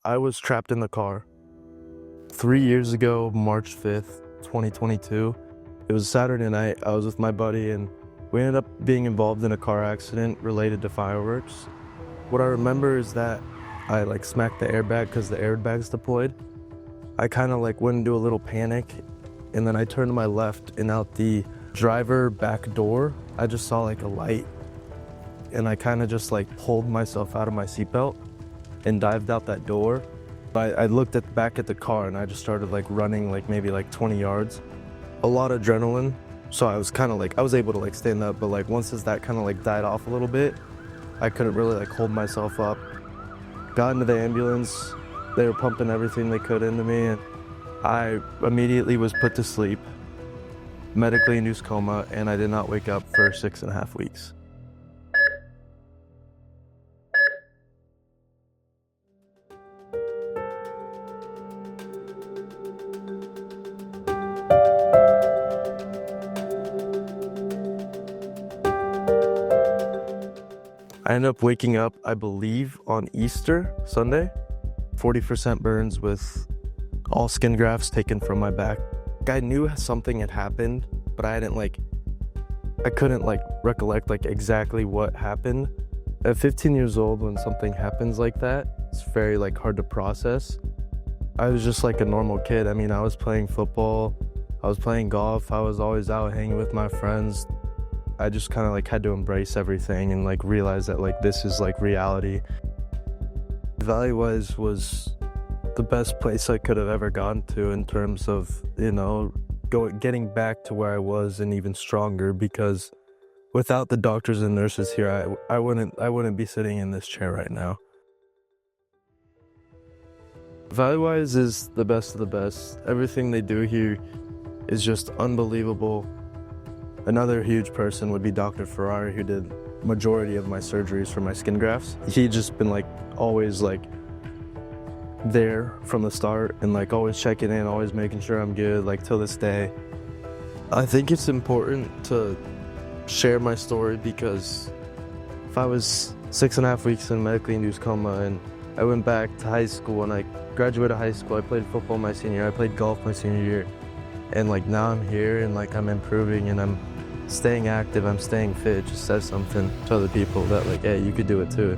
I was trapped in the car 3 years ago, March 5th, 2022. It was Saturday night. I was with my buddy and we ended up being involved in a car accident related to fireworks. What I remember is that I smacked the airbag because the airbag's deployed. I kind of went into a little panic, and then I turned to my left and out the driver back door, I just saw a light, and I kind of just pulled myself out of my seatbelt and dived out that door. I looked back at the car and I just started running maybe 20 yards. A lot of adrenaline, so I was kind of I was able to stand up, but once that kind of died off a little bit, I couldn't really hold myself up. Got into the ambulance, they were pumping everything they could into me, and I immediately was put to sleep, medically induced coma, and I did not wake up for 6.5 weeks. I ended up waking up, I believe, on Easter Sunday. 40% burns with all skin grafts taken from my back. I knew something had happened, but I couldn't recollect exactly what happened. At 15 years old, when something happens like that, it's very hard to process. I was just a normal kid. I mean, I was playing football, I was playing golf, I was always out hanging with my friends. I just kind of had to embrace everything and realize that this is reality. Valleywise was the best place I could have ever gone to in terms of, getting back to where I was and even stronger, because without the doctors and nurses here, I wouldn't be sitting in this chair right now. Valleywise is the best of the best. Everything they do here is just unbelievable. Another huge person would be Dr. Ferrari, who did majority of my surgeries for my skin grafts. He'd just been always there from the start and always checking in, always making sure I'm good, till this day. I think it's important to share my story because if I was 6.5 weeks in medically induced coma and I went back to high school and I graduated high school, I played football my senior year, I played golf my senior year, and now I'm here and I'm improving and I'm staying active, I'm staying fit. It just says something to other people that hey, you could do it too.